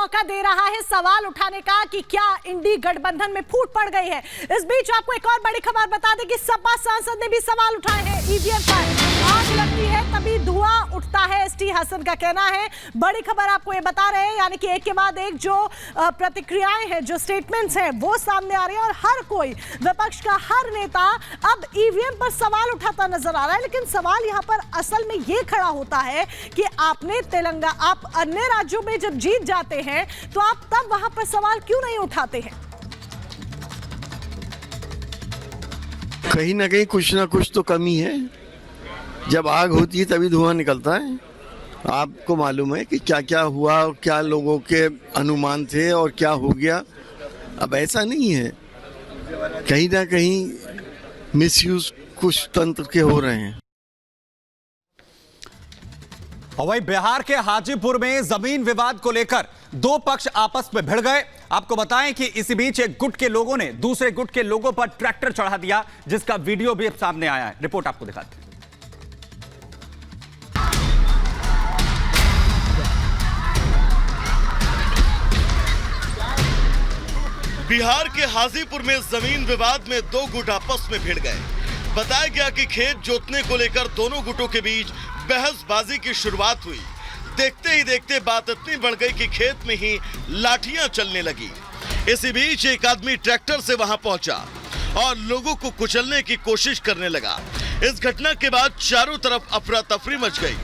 मौका दे रहा है सवाल उठाने का कि क्या इंडी गठबंधन में फूट पड़ गई है। इस बीच आपको एक और बड़ी खबर बता दें कि सपा सांसद ने भी सवाल उठाए हैं ईवीएम पर। आग लगती है तभी धुआं उठता है, एसटी हसन का कहना है। बड़ी खबर आपको ये बता रहे हैं, यानी कि एक के बाद एक जो प्रतिक्रियाएं हैं, जो स्टेटमेंट्स हैं वो सामने आ रही है और हर कोई, विपक्ष का हर नेता अब ईवीएम पर सवाल उठाता नजर आ रहा है। लेकिन सवाल यहां पर असल में ये खड़ा होता है कि आपने आप अन्य राज्यों में जब जीत जाते हैं तो आप तब वहां पर सवाल क्यों नहीं उठाते हैं? कहीं ना कहीं कुछ ना कुछ तो कमी है। जब आग होती है तभी धुआं निकलता है। आपको मालूम है कि क्या क्या हुआ और क्या लोगों के अनुमान थे और क्या हो गया। अब ऐसा नहीं है, कहीं ना कहीं मिसयूज कुछ तंत्र के हो रहे हैं। और वही बिहार के हाजीपुर में जमीन विवाद को लेकर दो पक्ष आपस में भिड़ गए। आपको बताएं कि इसी बीच एक गुट के लोगों ने दूसरे गुट के लोगों पर ट्रैक्टर चढ़ा दिया, जिसका वीडियो भी अब सामने आया है। रिपोर्ट आपको दिखाते हैं। बिहार के हाजीपुर में जमीन विवाद में दो गुट आपस में भिड़ गए। बताया गया कि खेत जोतने को लेकर दोनों गुटों के बीच बहसबाजी की शुरुआत हुई। देखते ही देखते बात इतनी बढ़ गई कि खेत में ही लाठियां चलने लगी। इसी बीच एक आदमी ट्रैक्टर से वहां पहुंचा और लोगों को कुचलने की कोशिश करने लगा। इस घटना के बाद चारों तरफ अफरा तफरी मच गई।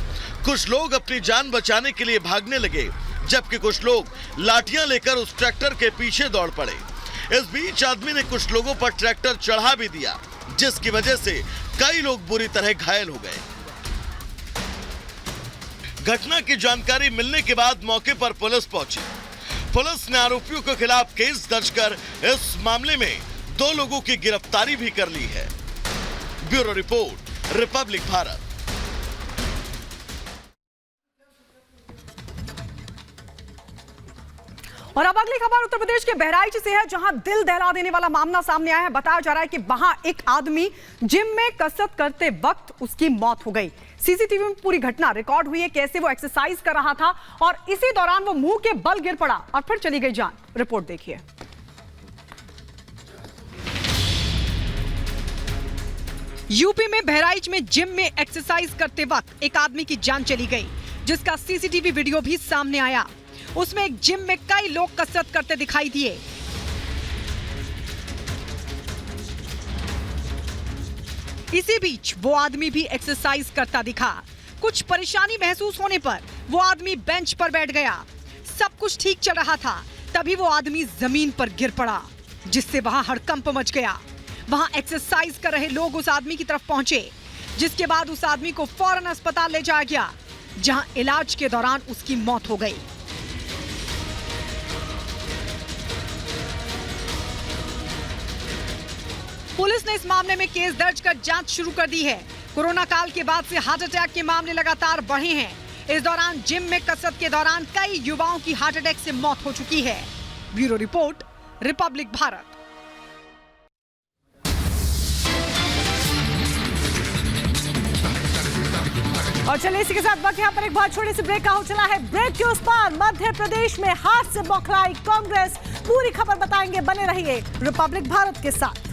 कुछ लोग अपनी जान बचाने के लिए भागने लगे, जबकि कुछ लोग लाठियां लेकर उस ट्रैक्टर के पीछे दौड़ पड़े। इस बीच आदमी ने कुछ लोगों पर ट्रैक्टर चढ़ा भी दिया, जिसकी वजह से कई लोग बुरी तरह घायल हो गए। घटना की जानकारी मिलने के बाद मौके पर पुलिस पहुंची। पुलिस ने आरोपियों के खिलाफ केस दर्ज कर इस मामले में दो लोगों की गिरफ्तारी भी कर ली है। Bureau report, Republic Bharat. और अब अगली खबर उत्तर प्रदेश के बहराइच से है, जहां दिल दहला देने वाला मामला सामने आया है। बताया जा रहा है कि वहां एक आदमी जिम में कसरत करते वक्त उसकी मौत हो गई। सीसीटीवी में पूरी घटना रिकॉर्ड हुई है, कैसे वो एक्सरसाइज कर रहा था और इसी दौरान वो मुंह के बल गिर पड़ा और फिर चली गई जान। रिपोर्ट देखिए। यूपी में बहराइच में जिम में एक्सरसाइज करते वक्त एक आदमी की जान चली गई, जिसका सीसीटीवी वीडियो भी सामने आया। उसमें एक जिम में कई लोग कसरत करते दिखाई दिए। इसी बीच वो आदमी भी एक्सरसाइज करता दिखा। कुछ परेशानी महसूस होने पर वो आदमी बेंच पर बैठ गया। सब कुछ ठीक चल रहा था, तभी वो आदमी जमीन पर गिर पड़ा, जिससे वहां हड़कंप मच गया। वहां एक्सरसाइज कर रहे लोग उस आदमी की तरफ पहुंचे, जिसके बाद उस आदमी को फौरन अस्पताल ले जाया गया, जहां इलाज के दौरान उसकी मौत हो गई। पुलिस ने इस मामले में केस दर्ज कर जांच शुरू कर दी है। कोरोना काल के बाद से हार्ट अटैक के मामले लगातार बढ़े हैं। इस दौरान जिम में कसरत के दौरान कई युवाओं की हार्ट अटैक से मौत हो चुकी है। Bureau report, Republic Bharat. और चलिए इसी के साथ वक्त यहाँ पर एक बहुत छोटे से ब्रेक का हो चला है। ब्रेक के उस पार मध्य प्रदेश में हार से बौखलाई कांग्रेस। पूरी खबर बताएंगे, बने रहिए रिपब्लिक भारत के साथ।